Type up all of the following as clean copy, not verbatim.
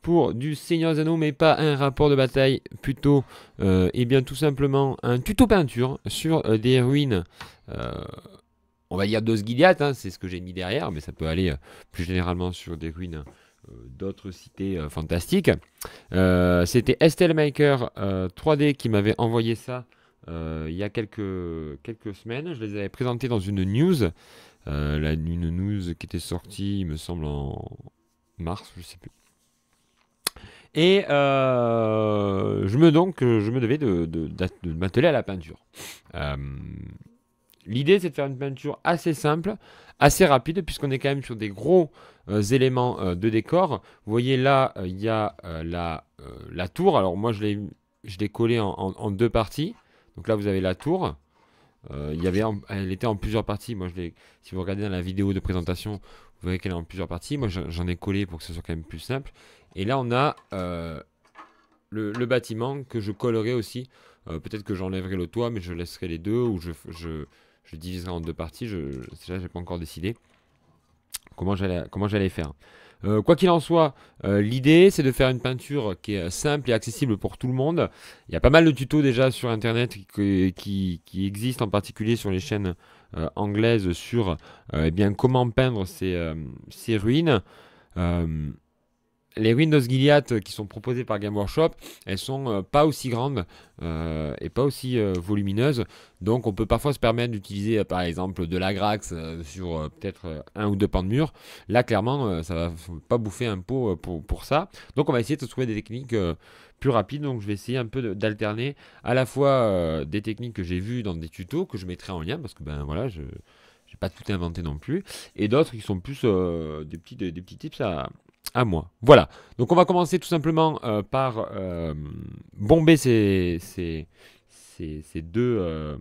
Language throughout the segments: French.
Pour du Seigneur des Anneaux, mais pas un rapport de bataille, plutôt et bien tout simplement un tuto peinture sur des ruines, on va dire d'Osgiliath, hein, c'est ce que j'ai mis derrière, mais ça peut aller plus généralement sur des ruines d'autres cités fantastiques. C'était Estelmaker 3D qui m'avait envoyé ça il y a quelques semaines. Je les avais présentés dans une news, une news qui était sortie, il me semble, en mars, je sais plus. Et je me devais de m'atteler à la peinture. L'idée, c'est de faire une peinture assez simple, assez rapide, puisqu'on est quand même sur des gros éléments de décor. Vous voyez là, il y a la tour. Alors moi, je l'ai collée en deux parties. Donc là, vous avez la tour. Elle était en plusieurs parties. Moi, si vous regardez dans la vidéo de présentation, vous voyez qu'elle est en plusieurs parties. Moi, j'en ai collé pour que ce soit quand même plus simple. Et là, on a le bâtiment que je collerai aussi. Peut-être que j'enlèverai le toit, mais je laisserai les deux, ou je diviserai en deux parties. Déjà, j'ai pas encore décidé comment j'allais faire. Quoi qu'il en soit, l'idée, c'est de faire une peinture qui est simple et accessible pour tout le monde. Il y a pas mal de tutos déjà sur Internet qui existent, en particulier sur les chaînes anglaises, sur eh bien, comment peindre ces ruines. Les ruines d'Osgiliath qui sont proposées par Game Workshop, elles sont pas aussi grandes et pas aussi volumineuses. Donc on peut parfois se permettre d'utiliser par exemple de l'Agrax sur peut-être un ou deux pans de mur. Là clairement ça va pas bouffer un pot pour ça. Donc on va essayer de trouver des techniques plus rapides. Donc je vais essayer un peu d'alterner à la fois des techniques que j'ai vues dans des tutos que je mettrai en lien, parce que ben voilà, je n'ai pas tout inventé non plus, et d'autres qui sont plus des petits tips à moi. Voilà. Donc on va commencer tout simplement par bomber ces deux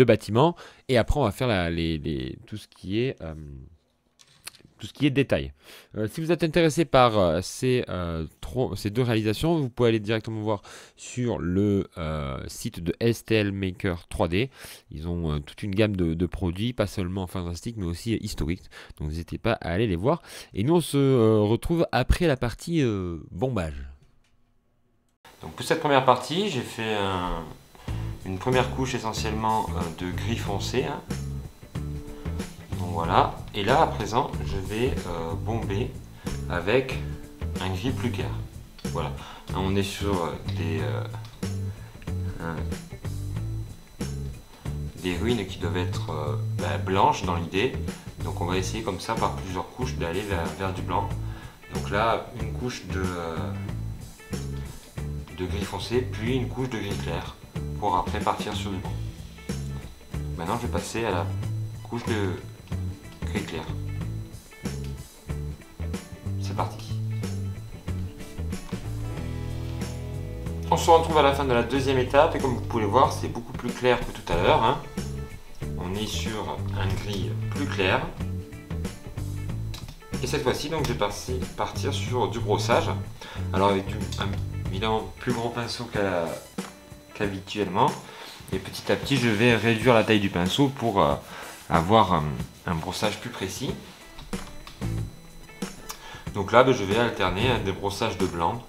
bâtiments, et après on va faire tout ce qui est détail. Si vous êtes intéressé par ces deux réalisations, vous pouvez aller directement voir sur le site de Estelmaker 3D. Ils ont toute une gamme de produits, pas seulement fantastiques, mais aussi historiques. Donc n'hésitez pas à aller les voir. Et nous, on se retrouve après la partie bombage. Donc pour cette première partie, j'ai fait une première couche essentiellement de gris foncé. Hein. Donc voilà, et là à présent je vais bomber avec un gris plus clair. Voilà, là, on est sur des ruines qui doivent être blanches dans l'idée. Donc on va essayer comme ça par plusieurs couches d'aller vers du blanc. Donc là une couche de gris foncé, puis une couche de gris clair pour après partir sur du blanc. Maintenant je vais passer à la couche de gris clair. C'est parti. On se retrouve à la fin de la deuxième étape, et comme vous pouvez le voir, c'est beaucoup plus clair que tout à l'heure. Hein. On est sur un gris plus clair. Et cette fois-ci, donc, je vais partir sur du brossage. Alors avec un évidemment plus grand pinceau qu'habituellement. Et petit à petit, je vais réduire la taille du pinceau pour avoir un brossage plus précis. Donc là, je vais alterner des brossages de blanc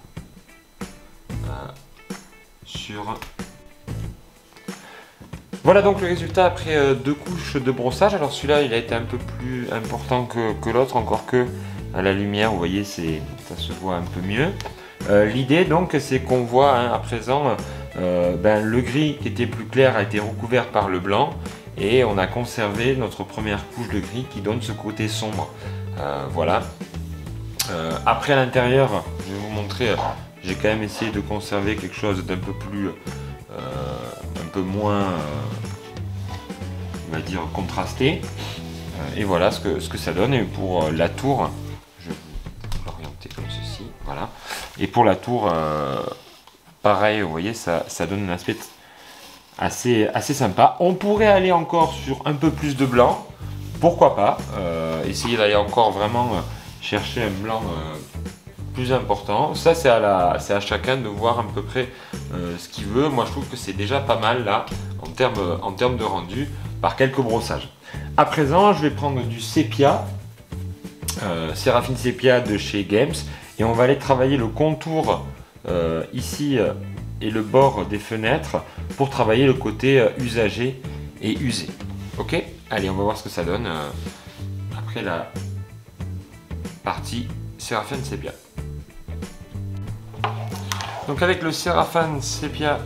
sur... Voilà donc le résultat après deux couches de brossage. Alors celui-là, il a été un peu plus important que l'autre, encore que à la lumière, vous voyez, ça se voit un peu mieux. L'idée donc, c'est qu'on voit hein, à présent le gris qui était plus clair a été recouvert par le blanc, et on a conservé notre première couche de gris qui donne ce côté sombre. Voilà. Après à l'intérieur, je vais vous montrer, j'ai quand même essayé de conserver quelque chose d'un peu plus, un peu moins, on va dire, contrasté. Et voilà ce que ça donne. Et pour la tour, je vais l'orienter comme ceci, voilà. Et pour la tour, pareil, vous voyez, ça donne un aspect assez sympa. On pourrait aller encore sur un peu plus de blanc, pourquoi pas essayer d'aller encore vraiment chercher un blanc plus important. Ça c'est à chacun de voir à peu près ce qu'il veut. Moi je trouve que c'est déjà pas mal là en termes de rendu par quelques brossages. À présent je vais prendre du sépia, Séraphine Sépia de chez Games, et on va aller travailler le contour ici et le bord des fenêtres pour travailler le côté usagé et usé. Ok, allez, on va voir ce que ça donne après la partie Séraphine Sépia. Donc avec le Séraphine Sépia,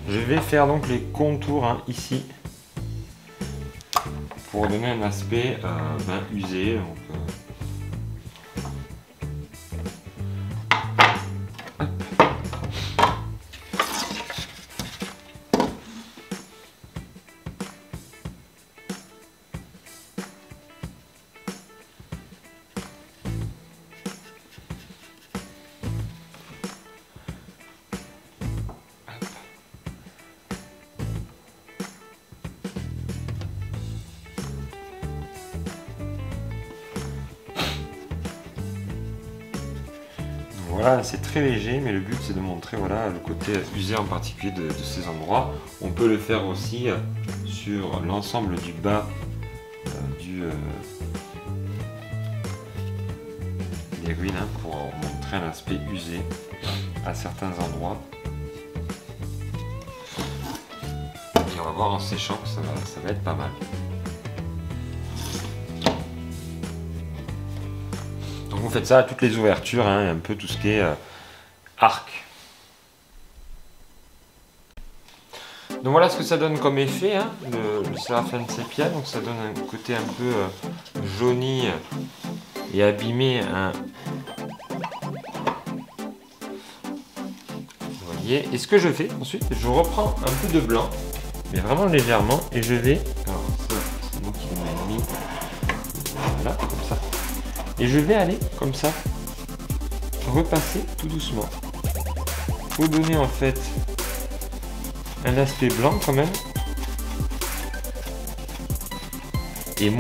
je vais faire donc les contours ici pour donner un aspect usé. Donc, voilà, c'est très léger, mais le but c'est de montrer voilà, le côté usé en particulier de ces endroits. On peut le faire aussi sur l'ensemble du bas des ruines pour montrer un aspect usé à certains endroits. Et on va voir en séchant que ça va être pas mal. Donc vous faites ça à toutes les ouvertures, un peu tout ce qui est arc. Donc voilà ce que ça donne comme effet, le Séraphine Sépia. Donc ça donne un côté un peu jauni et abîmé. Vous voyez. Et ce que je fais ensuite, je reprends un peu de blanc, mais vraiment légèrement, et je vais... Alors ça, c'est moi qui l'ai mis. Voilà, comme ça. Et je vais aller comme ça, repasser tout doucement, pour donner en fait un aspect blanc quand même, et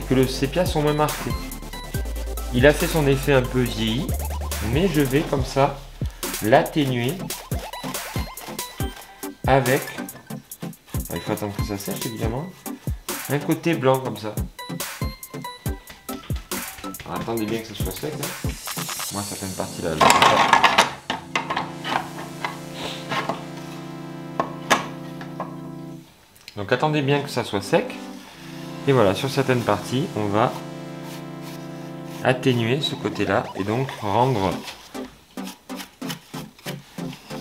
que le sépia soit moins marqué. Il a fait son effet un peu vieilli, mais je vais comme ça l'atténuer avec, il faut attendre que ça sèche évidemment, un côté blanc comme ça. Alors, attendez bien que ce soit sec. Moi, certaines parties là, je sais pas. Donc attendez bien que ça soit sec. Et voilà, sur certaines parties, on va atténuer ce côté-là et donc rendre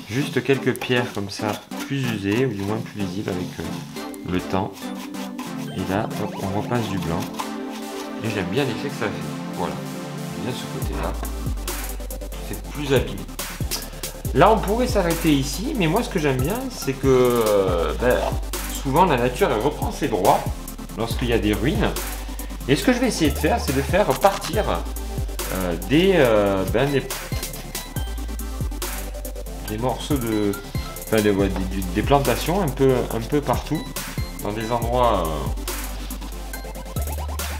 juste quelques pierres comme ça plus usées ou du moins plus visibles avec le temps. Et là, hop, on repasse du blanc. Et j'aime bien l'effet que ça fait. Voilà, bien ce côté-là, c'est plus abîmé. Là, on pourrait s'arrêter ici, mais moi, ce que j'aime bien, c'est que souvent la nature elle reprend ses droits lorsqu'il y a des ruines. Et ce que je vais essayer de faire, c'est de faire partir des morceaux des plantations un peu partout, dans des endroits.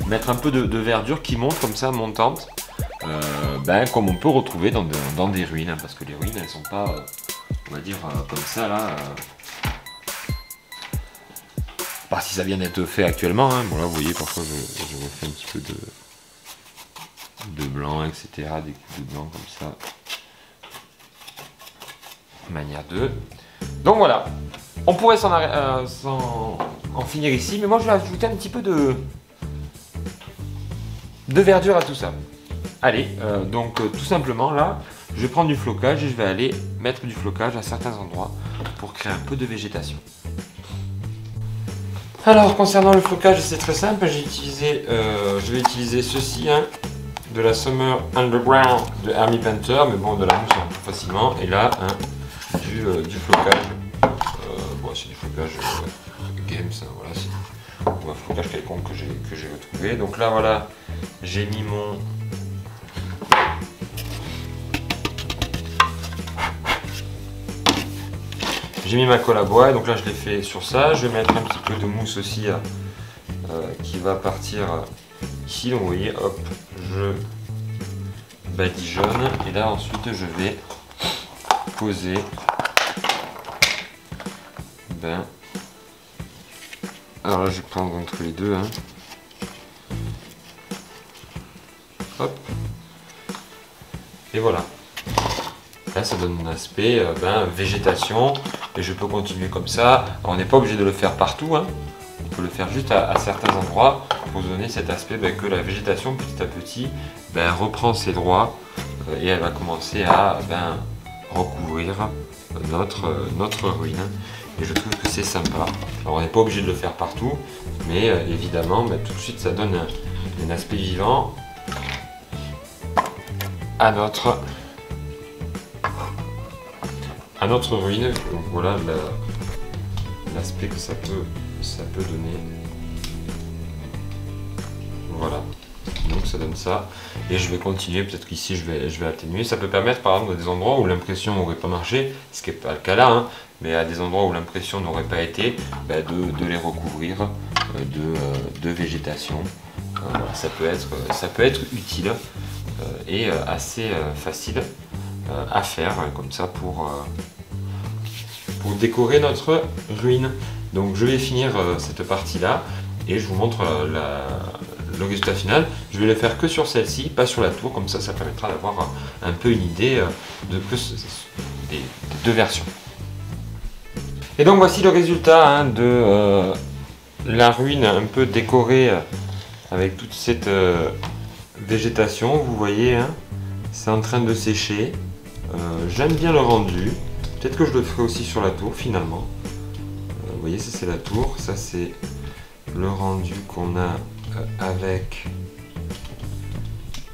Mettre un peu de verdure qui monte comme ça, montante, comme on peut retrouver dans des ruines, parce que les ruines elles sont pas, on va dire, comme ça là. Pas si ça vient d'être fait actuellement, bon là vous voyez parfois je refais un petit peu de blanc, etc. Des coups de blanc comme ça. Manière 2. Donc voilà, on pourrait en finir ici, mais moi je vais ajouter un petit peu de verdure à tout ça. Allez, donc tout simplement là, je vais prendre du flocage et je vais aller mettre du flocage à certains endroits pour créer un peu de végétation. Alors concernant le flocage, c'est très simple, je vais utiliser ceci, de la Summer Underground de Army Painter, mais bon, de la mousse plus facilement, et là, du flocage, c'est du flocage Games, voilà, c'est un flocage quelconque que j'ai retrouvé. Donc là, voilà, j'ai mis J'ai mis ma colle à bois, et donc là je l'ai fait sur ça. Je vais mettre un petit peu de mousse aussi qui va partir ici. Donc vous voyez, hop, je badigeonne. Et là ensuite je vais poser alors là je vais prendre entre les deux. Hop. Et voilà. Là, ça donne un aspect végétation, et je peux continuer comme ça. Alors, on n'est pas obligé de le faire partout, hein. On peut le faire juste à certains endroits pour donner cet aspect que la végétation petit à petit reprend ses droits et elle va commencer à recouvrir notre ruine. Et je trouve que c'est sympa. Alors, on n'est pas obligé de le faire partout, mais évidemment, tout de suite, ça donne un aspect vivant à notre ruine. Donc voilà l'aspect que ça peut donner. Voilà, donc ça donne ça. Et je vais continuer, peut-être qu'ici je vais atténuer. Ça peut permettre par exemple à des endroits où l'impression n'aurait pas marché, ce qui n'est pas le cas là, hein, mais à des endroits où l'impression n'aurait pas été, de les recouvrir de végétation. Voilà, ça peut être utile et assez facile à faire comme ça pour décorer notre ruine. Donc je vais finir cette partie là et je vous montre le résultat final. Je vais le faire que sur celle-ci, pas sur la tour, comme ça permettra d'avoir un peu une idée des deux versions. Et donc voici le résultat de la ruine un peu décorée avec toute cette végétation. Vous voyez, c'est en train de sécher. J'aime bien le rendu. Peut-être que je le ferai aussi sur la tour finalement. Vous voyez, ça c'est la tour, ça c'est le rendu qu'on a avec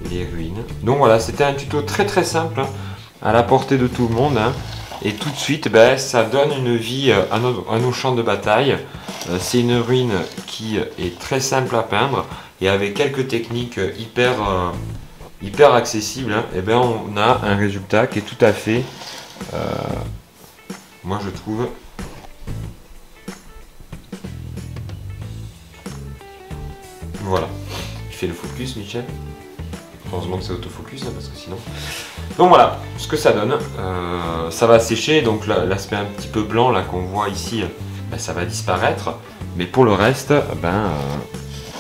les ruines. Donc voilà, c'était un tuto très simple, à la portée de tout le monde. Et tout de suite, ça donne une vie à nos champs de bataille. C'est une ruine qui est très simple à peindre et avec quelques techniques hyper accessibles, on a un résultat qui est tout à fait, moi je trouve, voilà. Il fait le focus, Michel. Heureusement que c'est autofocus, parce que sinon... Donc voilà ce que ça donne. Ça va sécher, donc l'aspect un petit peu blanc là qu'on voit ici, ça va disparaître. Mais pour le reste,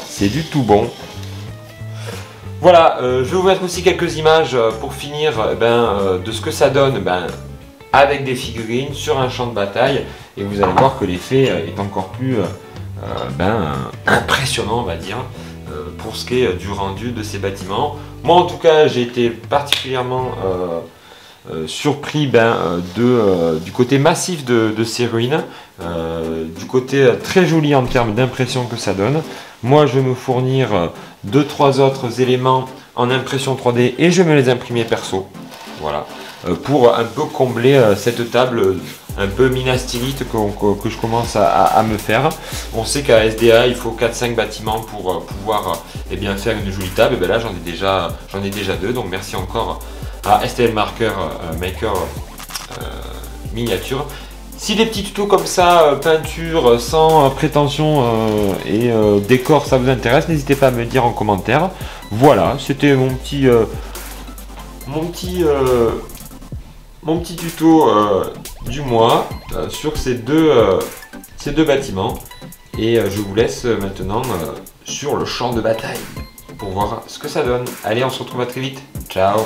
c'est du tout bon. Voilà, je vais vous mettre aussi quelques images pour finir de ce que ça donne avec des figurines sur un champ de bataille. Et vous allez voir que l'effet est encore plus impressionnant, on va dire, pour ce qui est du rendu de ces bâtiments. Moi en tout cas, j'ai été particulièrement surpris du côté massif de ces ruines, du côté très joli en termes d'impression que ça donne. Moi je vais me fournir 2-3 autres éléments en impression 3D et je vais me les imprimer perso, voilà, pour un peu combler cette table un peu minastilite que je commence à me faire. On sait qu'à SDA il faut 4-5 bâtiments pour pouvoir faire une jolie table, et là j'en ai déjà 2, donc merci encore à STL Marker Maker Miniature. Si des petits tutos comme ça, peinture sans prétention et décor, ça vous intéresse, n'hésitez pas à me le dire en commentaire. Voilà, c'était mon petit tuto du mois sur ces deux bâtiments. Et je vous laisse maintenant sur le champ de bataille pour voir ce que ça donne. Allez, on se retrouve à très vite. Ciao!